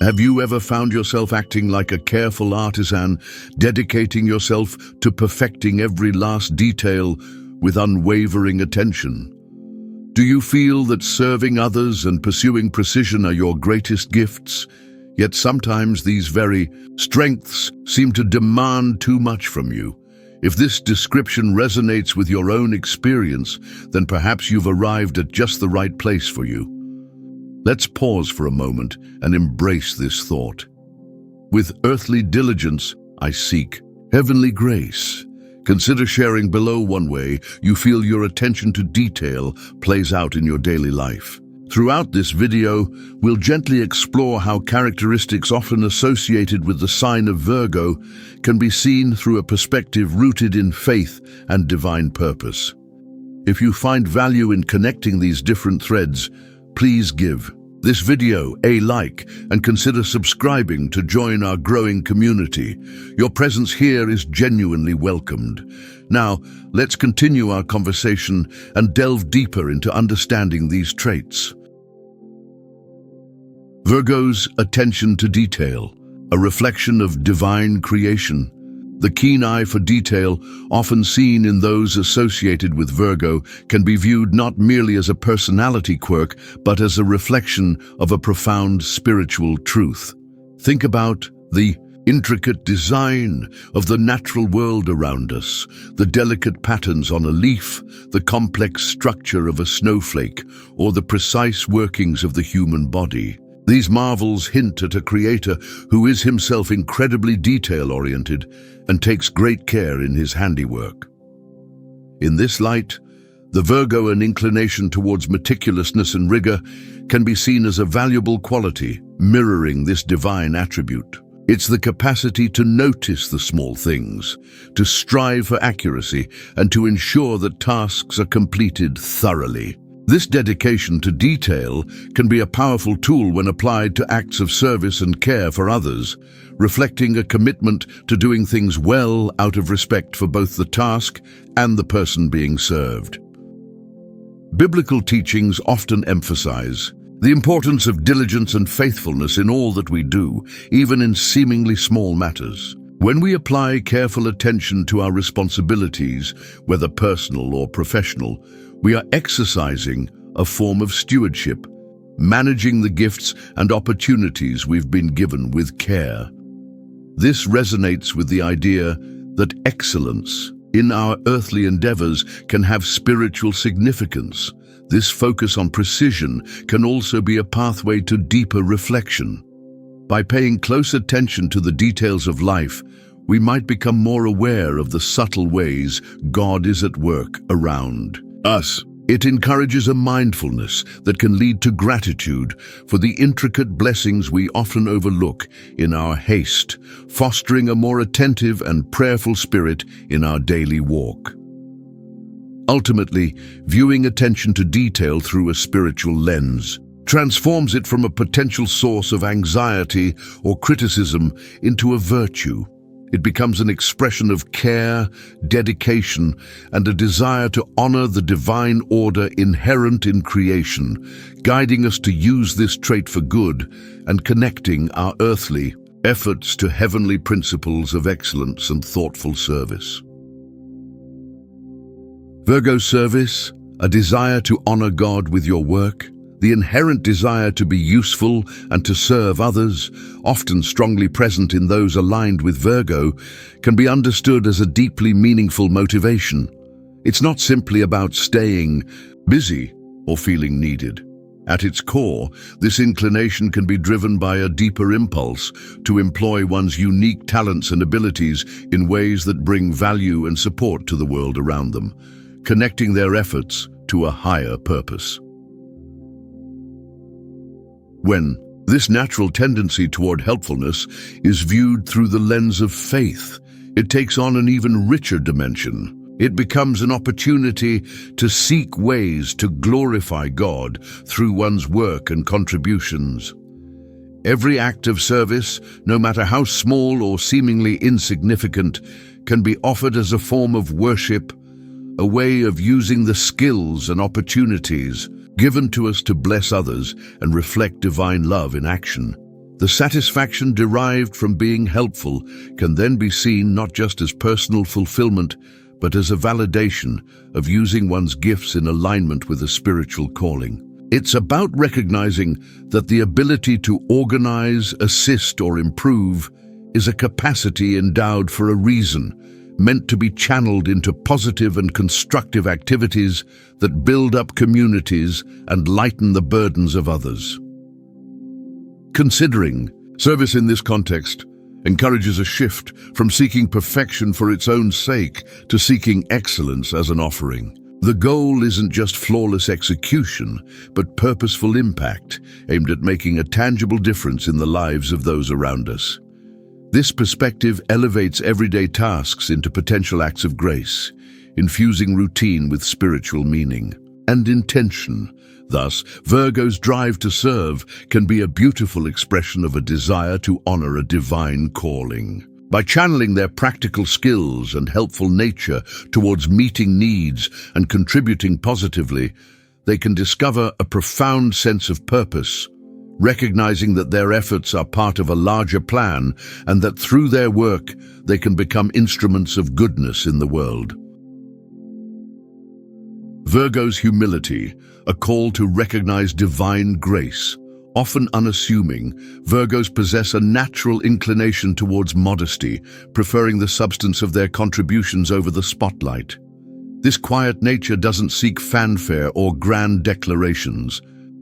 Have you ever found yourself acting like a careful artisan, dedicating yourself to perfecting every last detail with unwavering attention? Do you feel that serving others and pursuing precision are your greatest gifts? Yet sometimes these very strengths seem to demand too much from you. If this description resonates with your own experience, then perhaps you've arrived at just the right place for you. Let's pause for a moment and embrace this thought. With earthly diligence, I seek heavenly grace. Consider sharing below one way you feel your attention to detail plays out in your daily life. Throughout this video, we'll gently explore how characteristics often associated with the sign of Virgo can be seen through a perspective rooted in faith and divine purpose. If you find value in connecting these different threads, please give this video a like and consider subscribing to join our growing community. Your presence here is genuinely welcomed. Now, let's continue our conversation and delve deeper into understanding these traits. Virgo's attention to detail, a reflection of divine creation. The keen eye for detail, often seen in those associated with Virgo, can be viewed not merely as a personality quirk, but as a reflection of a profound spiritual truth. Think about the intricate design of the natural world around us, the delicate patterns on a leaf, the complex structure of a snowflake, or the precise workings of the human body. These marvels hint at a creator who is himself incredibly detail-oriented and takes great care in his handiwork. In this light, the Virgoan inclination towards meticulousness and rigor can be seen as a valuable quality, mirroring this divine attribute. It's the capacity to notice the small things, to strive for accuracy, and to ensure that tasks are completed thoroughly. This dedication to detail can be a powerful tool when applied to acts of service and care for others, reflecting a commitment to doing things well out of respect for both the task and the person being served. Biblical teachings often emphasize the importance of diligence and faithfulness in all that we do, even in seemingly small matters. When we apply careful attention to our responsibilities, whether personal or professional, we are exercising a form of stewardship, managing the gifts and opportunities we've been given with care. This resonates with the idea that excellence in our earthly endeavors can have spiritual significance. This focus on precision can also be a pathway to deeper reflection. By paying close attention to the details of life, we might become more aware of the subtle ways God is at work around us. It encourages a mindfulness that can lead to gratitude for the intricate blessings we often overlook in our haste, fostering a more attentive and prayerful spirit in our daily walk. Ultimately, viewing attention to detail through a spiritual lens transforms it from a potential source of anxiety or criticism into a virtue. It becomes an expression of care, dedication, and a desire to honor the divine order inherent in creation, guiding us to use this trait for good and connecting our earthly efforts to heavenly principles of excellence and thoughtful service. Virgo service, a desire to honor God with your work, the inherent desire to be useful and to serve others, often strongly present in those aligned with Virgo, can be understood as a deeply meaningful motivation. It's not simply about staying busy or feeling needed. At its core, this inclination can be driven by a deeper impulse to employ one's unique talents and abilities in ways that bring value and support to the world around them, connecting their efforts to a higher purpose. When this natural tendency toward helpfulness is viewed through the lens of faith, it takes on an even richer dimension. It becomes an opportunity to seek ways to glorify God through one's work and contributions. Every act of service, no matter how small or seemingly insignificant, can be offered as a form of worship, a way of using the skills and opportunities given to us to bless others and reflect divine love in action. The satisfaction derived from being helpful can then be seen not just as personal fulfillment, but as a validation of using one's gifts in alignment with a spiritual calling. It's about recognizing that the ability to organize, assist, or improve is a capacity endowed for a reason, meant to be channeled into positive and constructive activities that build up communities and lighten the burdens of others. Considering service in this context encourages a shift from seeking perfection for its own sake to seeking excellence as an offering. The goal isn't just flawless execution, but purposeful impact, aimed at making a tangible difference in the lives of those around us. This perspective elevates everyday tasks into potential acts of grace, infusing routine with spiritual meaning and intention. Thus, Virgo's drive to serve can be a beautiful expression of a desire to honor a divine calling. By channeling their practical skills and helpful nature towards meeting needs and contributing positively, they can discover a profound sense of purpose, recognizing that their efforts are part of a larger plan and that through their work they can become instruments of goodness in the world. Virgo's humility, a call to recognize divine grace. Often unassuming, Virgos possess a natural inclination towards modesty, preferring the substance of their contributions over the spotlight. This quiet nature doesn't seek fanfare or grand declarations.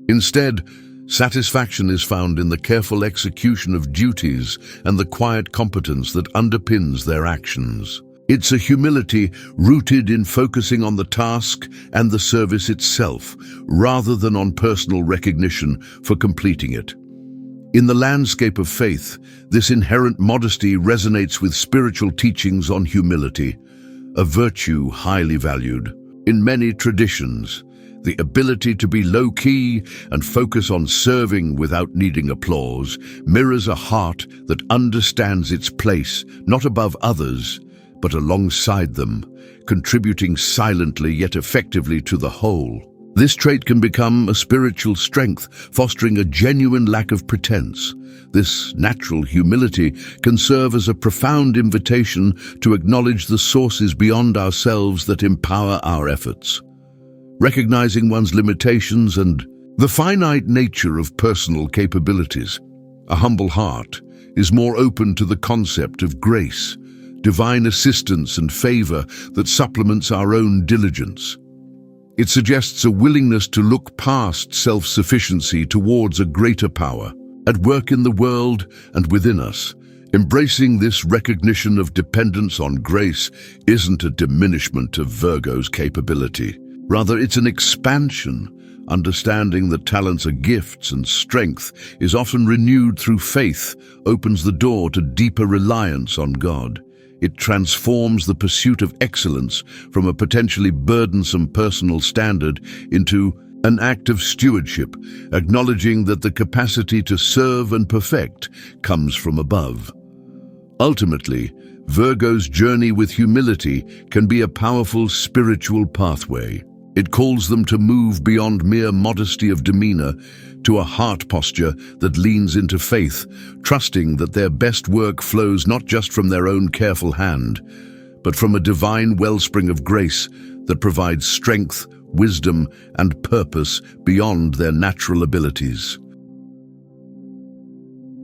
Instead, satisfaction is found in the careful execution of duties and the quiet competence that underpins their actions. It's a humility rooted in focusing on the task and the service itself, rather than on personal recognition for completing it. In the landscape of faith, this inherent modesty resonates with spiritual teachings on humility, a virtue highly valued. In many traditions, the ability to be low-key and focus on serving without needing applause mirrors a heart that understands its place, not above others, but alongside them, contributing silently yet effectively to the whole. This trait can become a spiritual strength, fostering a genuine lack of pretense. This natural humility can serve as a profound invitation to acknowledge the sources beyond ourselves that empower our efforts. Recognizing one's limitations and the finite nature of personal capabilities, a humble heart is more open to the concept of grace, divine assistance and favor that supplements our own diligence. It suggests a willingness to look past self-sufficiency towards a greater power, at work in the world and within us. Embracing this recognition of dependence on grace isn't a diminishment of Virgo's capability. Rather, it's an expansion. Understanding that talents are gifts and strength is often renewed through faith opens the door to deeper reliance on God. It transforms the pursuit of excellence from a potentially burdensome personal standard into an act of stewardship, acknowledging that the capacity to serve and perfect comes from above. Ultimately, Virgo's journey with humility can be a powerful spiritual pathway. It calls them to move beyond mere modesty of demeanor to a heart posture that leans into faith, trusting that their best work flows not just from their own careful hand, but from a divine wellspring of grace that provides strength, wisdom, and purpose beyond their natural abilities.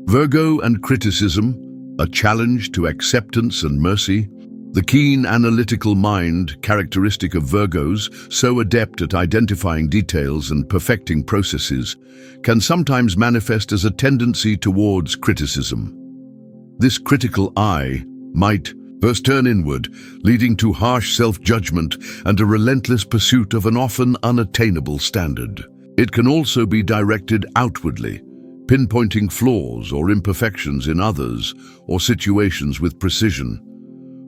Virgo and criticism, a challenge to acceptance and mercy. The keen analytical mind, characteristic of Virgos, so adept at identifying details and perfecting processes, can sometimes manifest as a tendency towards criticism. This critical eye might first turn inward, leading to harsh self-judgment and a relentless pursuit of an often unattainable standard. It can also be directed outwardly, pinpointing flaws or imperfections in others or situations with precision.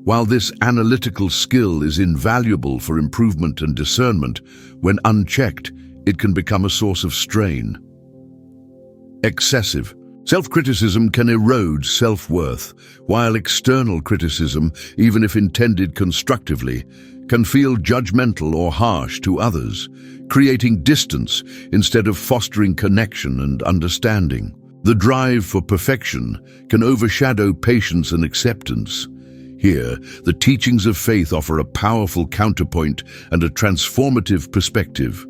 While this analytical skill is invaluable for improvement and discernment, when unchecked, it can become a source of strain. Excessive self-criticism can erode self-worth, while external criticism, even if intended constructively, can feel judgmental or harsh to others, creating distance instead of fostering connection and understanding. The drive for perfection can overshadow patience and acceptance. Here, the teachings of faith offer a powerful counterpoint and a transformative perspective.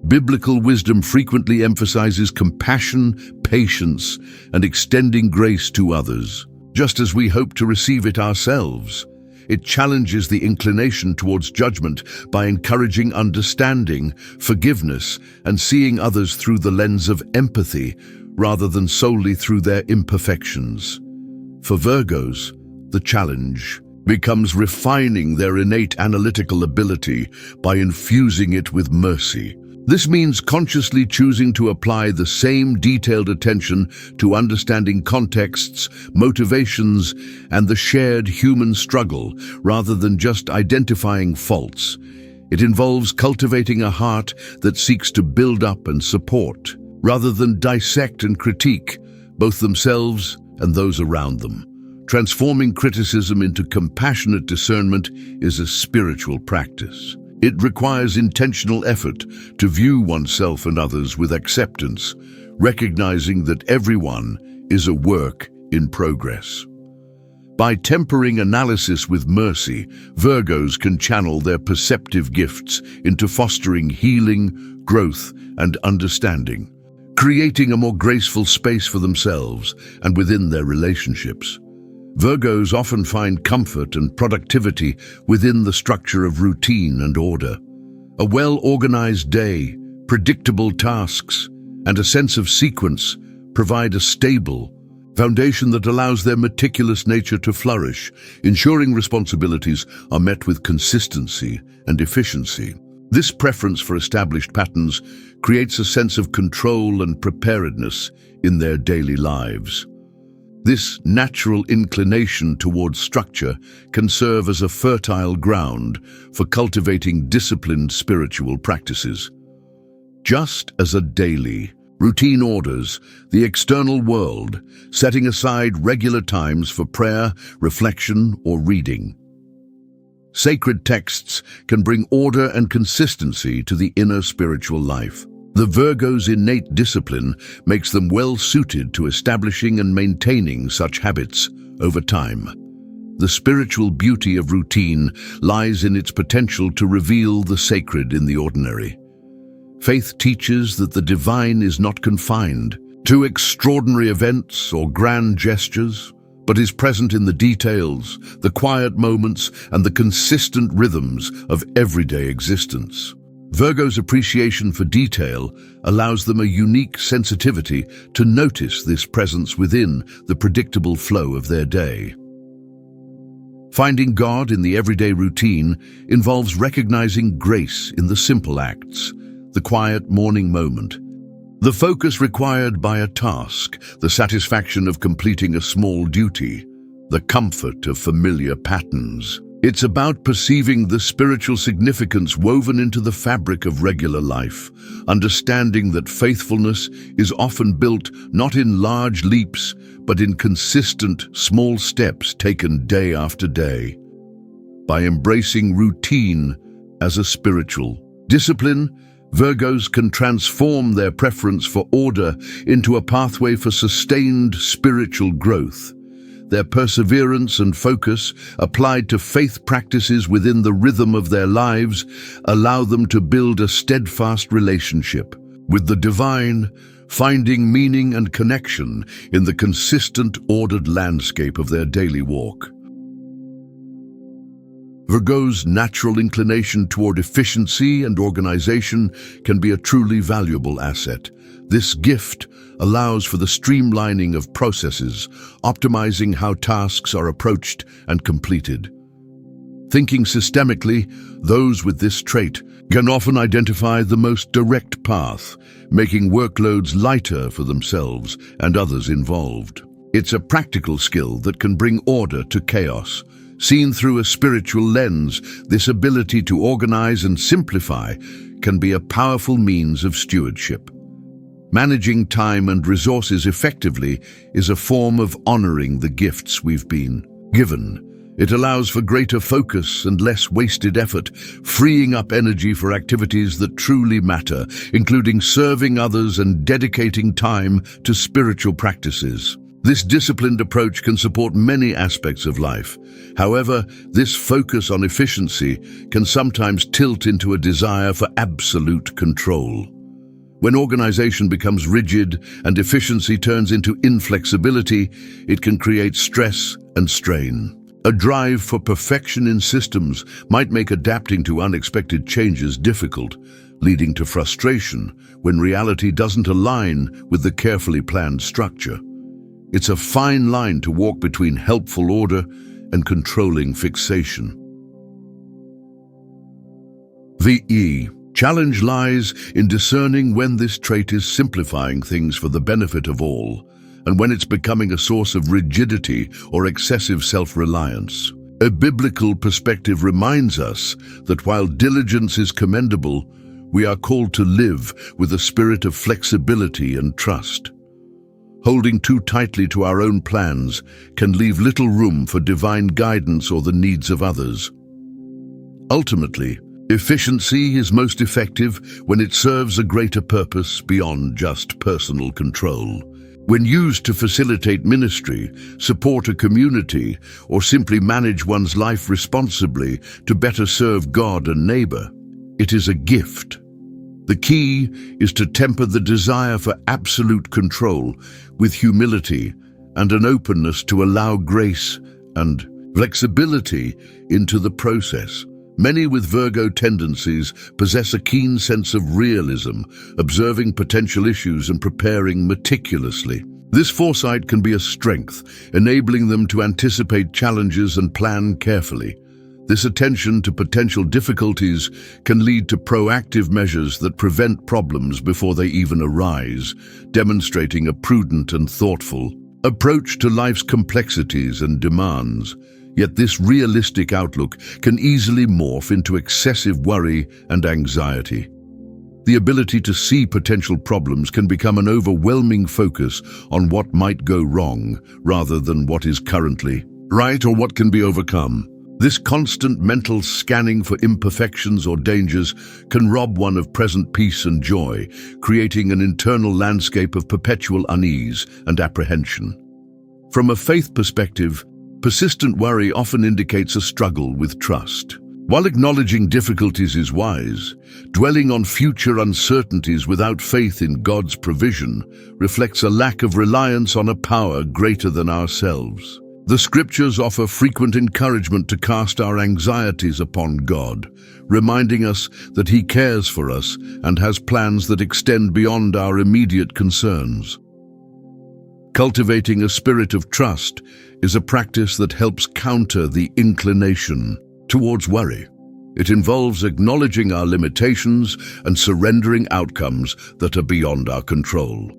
Biblical wisdom frequently emphasizes compassion, patience, and extending grace to others, just as we hope to receive it ourselves. It challenges the inclination towards judgment by encouraging understanding, forgiveness, and seeing others through the lens of empathy rather than solely through their imperfections. For Virgos, the challenge becomes refining their innate analytical ability by infusing it with mercy. This means consciously choosing to apply the same detailed attention to understanding contexts, motivations, and the shared human struggle, rather than just identifying faults. It involves cultivating a heart that seeks to build up and support, rather than dissect and critique both themselves and those around them. Transforming criticism into compassionate discernment is a spiritual practice. It requires intentional effort to view oneself and others with acceptance, recognizing that everyone is a work in progress. By tempering analysis with mercy, Virgos can channel their perceptive gifts into fostering healing, growth, and understanding, creating a more graceful space for themselves and within their relationships. Virgos often find comfort and productivity within the structure of routine and order. A well-organized day, predictable tasks, and a sense of sequence provide a stable foundation that allows their meticulous nature to flourish, ensuring responsibilities are met with consistency and efficiency. This preference for established patterns creates a sense of control and preparedness in their daily lives. This natural inclination towards structure can serve as a fertile ground for cultivating disciplined spiritual practices. Just as a daily routine orders the external world, setting aside regular times for prayer, reflection, or reading. Sacred texts can bring order and consistency to the inner spiritual life. The Virgo's innate discipline makes them well-suited to establishing and maintaining such habits over time. The spiritual beauty of routine lies in its potential to reveal the sacred in the ordinary. Faith teaches that the divine is not confined to extraordinary events or grand gestures, but is present in the details, the quiet moments, and the consistent rhythms of everyday existence. Virgo's appreciation for detail allows them a unique sensitivity to notice this presence within the predictable flow of their day. Finding God in the everyday routine involves recognizing grace in the simple acts, the quiet morning moment, the focus required by a task, the satisfaction of completing a small duty, the comfort of familiar patterns. It's about perceiving the spiritual significance woven into the fabric of regular life, understanding that faithfulness is often built not in large leaps, but in consistent, small steps taken day after day. By embracing routine as a spiritual discipline, Virgos can transform their preference for order into a pathway for sustained spiritual growth. Their perseverance and focus, applied to faith practices within the rhythm of their lives, allow them to build a steadfast relationship with the divine, finding meaning and connection in the consistent, ordered landscape of their daily walk. Virgo's natural inclination toward efficiency and organization can be a truly valuable asset. This gift allows for the streamlining of processes, optimizing how tasks are approached and completed. Thinking systemically, those with this trait can often identify the most direct path, making workloads lighter for themselves and others involved. It's a practical skill that can bring order to chaos. Seen through a spiritual lens, this ability to organize and simplify can be a powerful means of stewardship. Managing time and resources effectively is a form of honoring the gifts we've been given It allows for greater focus and less wasted effort, freeing up energy for activities that truly matter, including serving others and dedicating time to spiritual practices. This disciplined approach can support many aspects of life. However, this focus on efficiency can sometimes tilt into a desire for absolute control. When organization becomes rigid and efficiency turns into inflexibility, it can create stress and strain. A drive for perfection in systems might make adapting to unexpected changes difficult, leading to frustration when reality doesn't align with the carefully planned structure. It's a fine line to walk between helpful order and controlling fixation. The challenge lies in discerning when this trait is simplifying things for the benefit of all, and when it's becoming a source of rigidity or excessive self-reliance. A biblical perspective reminds us that while diligence is commendable, we are called to live with a spirit of flexibility and trust. Holding too tightly to our own plans can leave little room for divine guidance or the needs of others. Ultimately, efficiency is most effective when it serves a greater purpose beyond just personal control. When used to facilitate ministry, support a community, or simply manage one's life responsibly to better serve God and neighbor, it is a gift. The key is to temper the desire for absolute control with humility and an openness to allow grace and flexibility into the process. Many with Virgo tendencies possess a keen sense of realism, observing potential issues and preparing meticulously. This foresight can be a strength, enabling them to anticipate challenges and plan carefully. This attention to potential difficulties can lead to proactive measures that prevent problems before they even arise, demonstrating a prudent and thoughtful approach to life's complexities and demands. Yet this realistic outlook can easily morph into excessive worry and anxiety. The ability to see potential problems can become an overwhelming focus on what might go wrong rather than what is currently right or what can be overcome. This constant mental scanning for imperfections or dangers can rob one of present peace and joy, creating an internal landscape of perpetual unease and apprehension. From a faith perspective, persistent worry often indicates a struggle with trust. While acknowledging difficulties is wise, dwelling on future uncertainties without faith in God's provision reflects a lack of reliance on a power greater than ourselves. The scriptures offer frequent encouragement to cast our anxieties upon God, reminding us that He cares for us and has plans that extend beyond our immediate concerns. Cultivating a spirit of trust is a practice that helps counter the inclination towards worry. It involves acknowledging our limitations and surrendering outcomes that are beyond our control.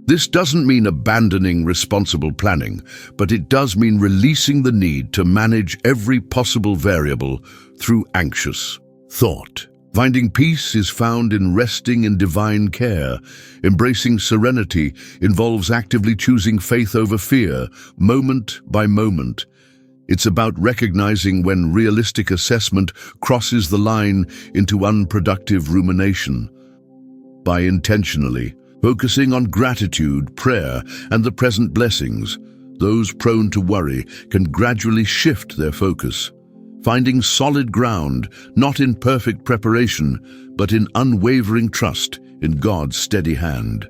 This doesn't mean abandoning responsible planning, but it does mean releasing the need to manage every possible variable through anxious thought. Finding peace is found in resting in divine care. Embracing serenity involves actively choosing faith over fear, moment by moment. It's about recognizing when realistic assessment crosses the line into unproductive rumination. By intentionally focusing on gratitude, prayer, and the present blessings, those prone to worry can gradually shift their focus, finding solid ground, not in perfect preparation, but in unwavering trust in God's steady hand.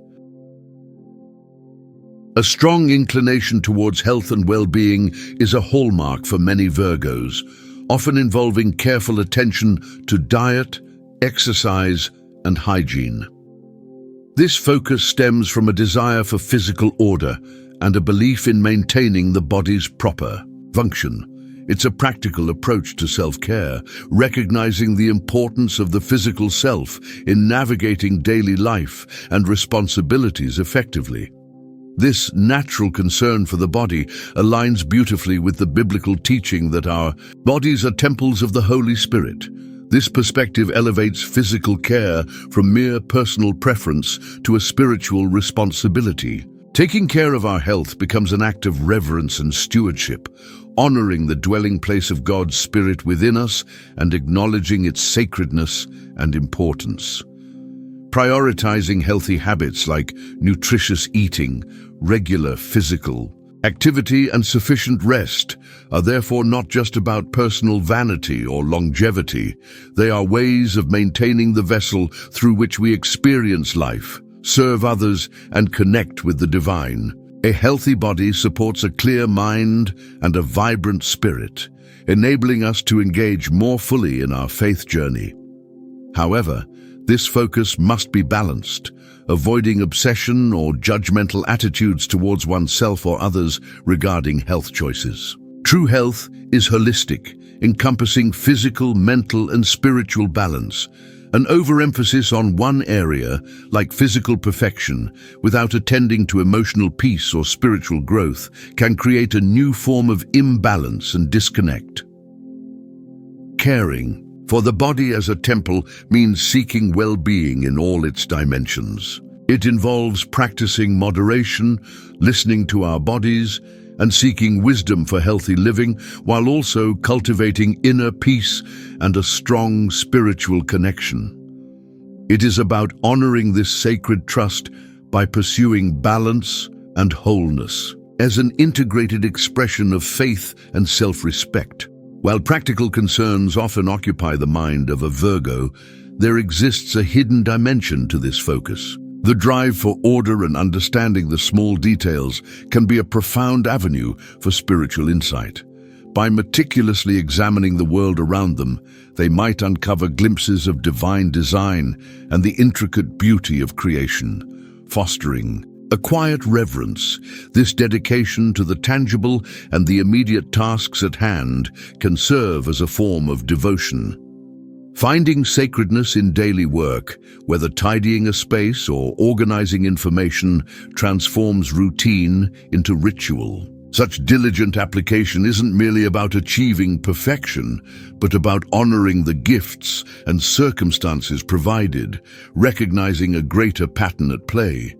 A strong inclination towards health and well-being is a hallmark for many Virgos, often involving careful attention to diet, exercise, and hygiene. This focus stems from a desire for physical order and a belief in maintaining the body's proper function. It's a practical approach to self-care, recognizing the importance of the physical self in navigating daily life and responsibilities effectively. This natural concern for the body aligns beautifully with the biblical teaching that our bodies are temples of the Holy Spirit. This perspective elevates physical care from mere personal preference to a spiritual responsibility. Taking care of our health becomes an act of reverence and stewardship, honoring the dwelling place of God's Spirit within us and acknowledging its sacredness and importance. Prioritizing healthy habits like nutritious eating, regular physical activity, and sufficient rest are therefore not just about personal vanity or longevity. They are ways of maintaining the vessel through which we experience life, serve others, and connect with the divine. A healthy body supports a clear mind and a vibrant spirit, enabling us to engage more fully in our faith journey. However, this focus must be balanced, avoiding obsession or judgmental attitudes towards oneself or others regarding health choices. True health is holistic, encompassing physical, mental, and spiritual balance. An overemphasis on one area, like physical perfection, without attending to emotional peace or spiritual growth, can create a new form of imbalance and disconnect. Caring for the body as a temple means seeking well-being in all its dimensions. It involves practicing moderation, listening to our bodies, and seeking wisdom for healthy living, while also cultivating inner peace and a strong spiritual connection. It is about honoring this sacred trust by pursuing balance and wholeness as an integrated expression of faith and self-respect. While practical concerns often occupy the mind of a Virgo, there exists a hidden dimension to this focus. The drive for order and understanding the small details can be a profound avenue for spiritual insight. By meticulously examining the world around them, they might uncover glimpses of divine design and the intricate beauty of creation, fostering a quiet reverence. This dedication to the tangible and the immediate tasks at hand can serve as a form of devotion. Finding sacredness in daily work, whether tidying a space or organizing information, transforms routine into ritual. Such diligent application isn't merely about achieving perfection, but about honoring the gifts and circumstances provided, recognizing a greater pattern at play.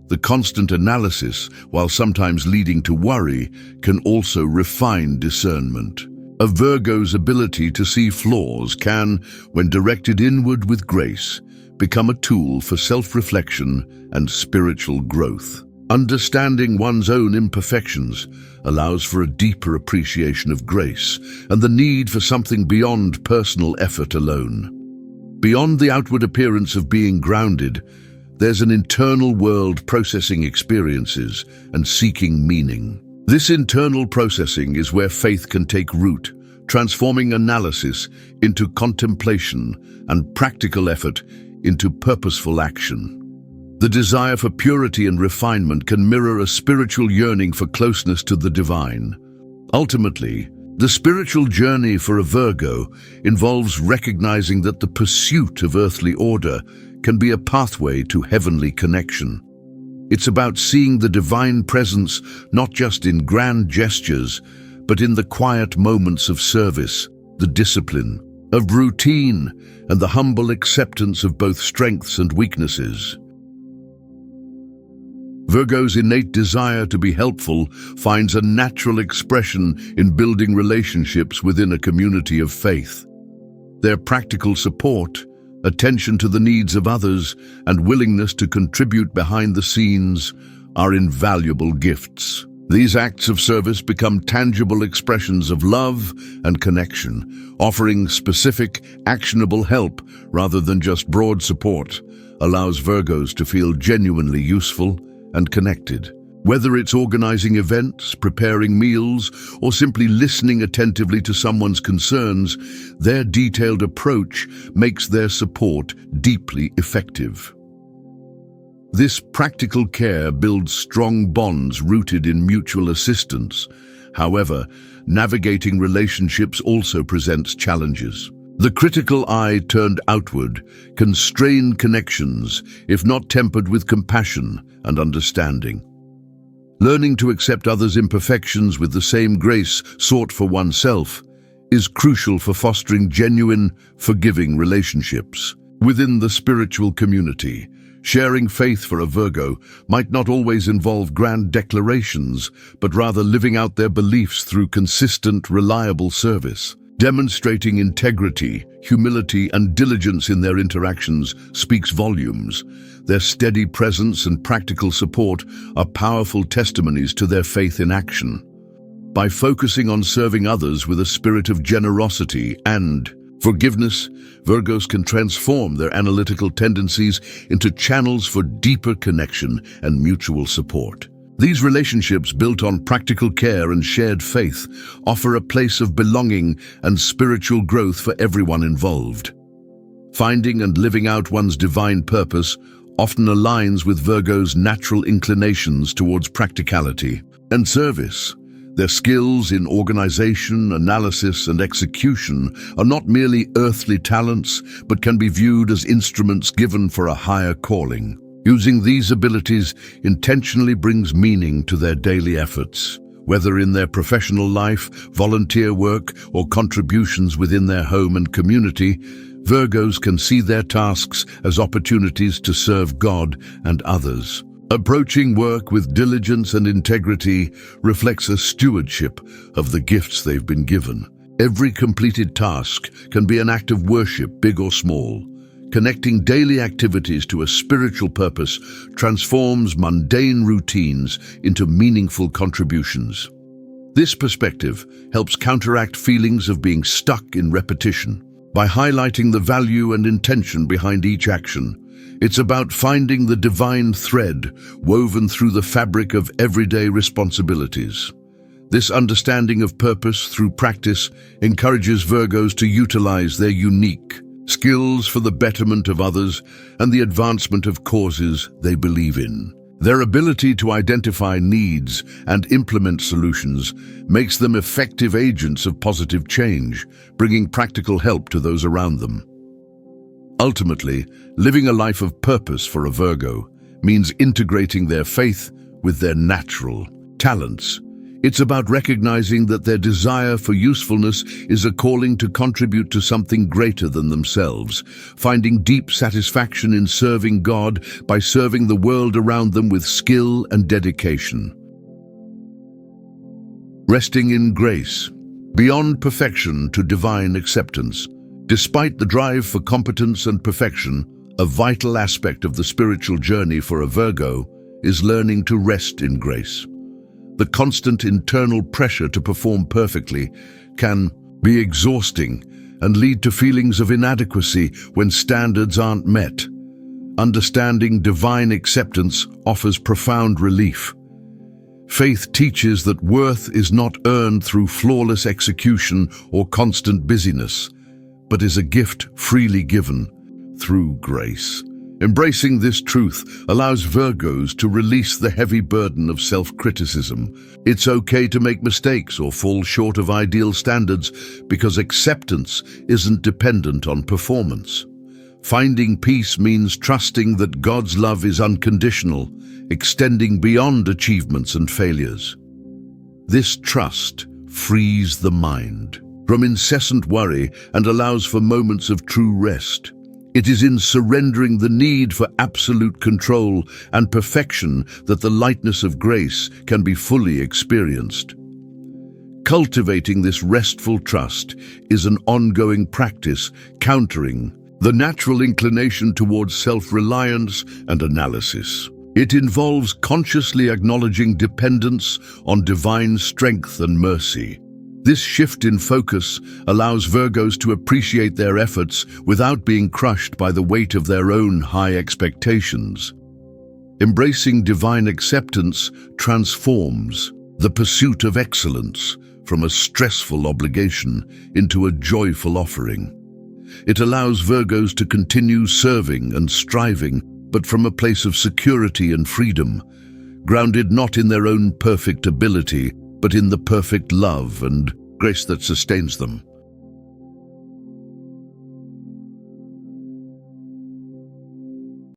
The constant analysis, while sometimes leading to worry, can also refine discernment. A Virgo's ability to see flaws can, when directed inward with grace, become a tool for self-reflection and spiritual growth. Understanding one's own imperfections allows for a deeper appreciation of grace and the need for something beyond personal effort alone. Beyond the outward appearance of being grounded, there's an internal world processing experiences and seeking meaning. This internal processing is where faith can take root, transforming analysis into contemplation and practical effort into purposeful action. The desire for purity and refinement can mirror a spiritual yearning for closeness to the divine. Ultimately, the spiritual journey for a Virgo involves recognizing that the pursuit of earthly order can be a pathway to heavenly connection. It's about seeing the divine presence not just in grand gestures, but in the quiet moments of service, the discipline of routine, and the humble acceptance of both strengths and weaknesses. Virgo's innate desire to be helpful finds a natural expression in building relationships within a community of faith. Their practical support, attention to the needs of others, and willingness to contribute behind the scenes are invaluable gifts. These acts of service become tangible expressions of love and connection, offering specific, actionable help rather than just broad support, allows Virgos to feel genuinely useful and connected. Whether it's organizing events, preparing meals, or simply listening attentively to someone's concerns, their detailed approach makes their support deeply effective. This practical care builds strong bonds rooted in mutual assistance. However, navigating relationships also presents challenges. The critical eye turned outward can strain connections if not tempered with compassion and understanding. Learning to accept others' imperfections with the same grace sought for oneself is crucial for fostering genuine, forgiving relationships. Within the spiritual community, Sharing faith for a Virgo might not always involve grand declarations, but rather living out their beliefs through consistent, reliable service. Demonstrating integrity, humility, and diligence in their interactions speaks volumes. Their steady presence and practical support are powerful testimonies to their faith in action. By focusing on serving others with a spirit of generosity and forgiveness, Virgos can transform their analytical tendencies into channels for deeper connection and mutual support. These relationships, built on practical care and shared faith, offer a place of belonging and spiritual growth for everyone involved. Finding and living out one's divine purpose often aligns with Virgos' natural inclinations towards practicality and service. Their skills in organization, analysis, and execution are not merely earthly talents, but can be viewed as instruments given for a higher calling. Using these abilities intentionally brings meaning to their daily efforts, whether in their professional life, volunteer work, or contributions within their home and community. Virgos can see their tasks as opportunities to serve God and others. Approaching work with diligence and integrity reflects a stewardship of the gifts they've been given. Every completed task can be an act of worship, big or small. Connecting daily activities to a spiritual purpose transforms mundane routines into meaningful contributions. This perspective helps counteract feelings of being stuck in repetition. By highlighting the value and intention behind each action, it's about finding the divine thread woven through the fabric of everyday responsibilities. This understanding of purpose through practice encourages Virgos to utilize their unique skills for the betterment of others and the advancement of causes they believe in. Their ability to identify needs and implement solutions makes them effective agents of positive change, bringing practical help to those around them. Ultimately, living a life of purpose for a Virgo means integrating their faith with their natural talents. It's about recognizing that their desire for usefulness is a calling to contribute to something greater than themselves, finding deep satisfaction in serving God by serving the world around them with skill and dedication. Resting in grace, beyond perfection to divine acceptance. Despite the drive for competence and perfection, a vital aspect of the spiritual journey for a Virgo is learning to rest in grace. The constant internal pressure to perform perfectly can be exhausting and lead to feelings of inadequacy when standards aren't met. Understanding divine acceptance offers profound relief. Faith teaches that worth is not earned through flawless execution or constant busyness, but is a gift freely given through grace. Embracing this truth allows Virgos to release the heavy burden of self-criticism. It's okay to make mistakes or fall short of ideal standards because acceptance isn't dependent on performance. Finding peace means trusting that God's love is unconditional, extending beyond achievements and failures. This trust frees the mind from incessant worry and allows for moments of true rest. It is in surrendering the need for absolute control and perfection that the lightness of grace can be fully experienced. Cultivating this restful trust is an ongoing practice, countering the natural inclination towards self-reliance and analysis. It involves consciously acknowledging dependence on divine strength and mercy. This shift in focus allows Virgos to appreciate their efforts without being crushed by the weight of their own high expectations. Embracing divine acceptance transforms the pursuit of excellence from a stressful obligation into a joyful offering. It allows Virgos to continue serving and striving, but from a place of security and freedom, grounded not in their own perfect ability, but in the perfect love and grace that sustains them.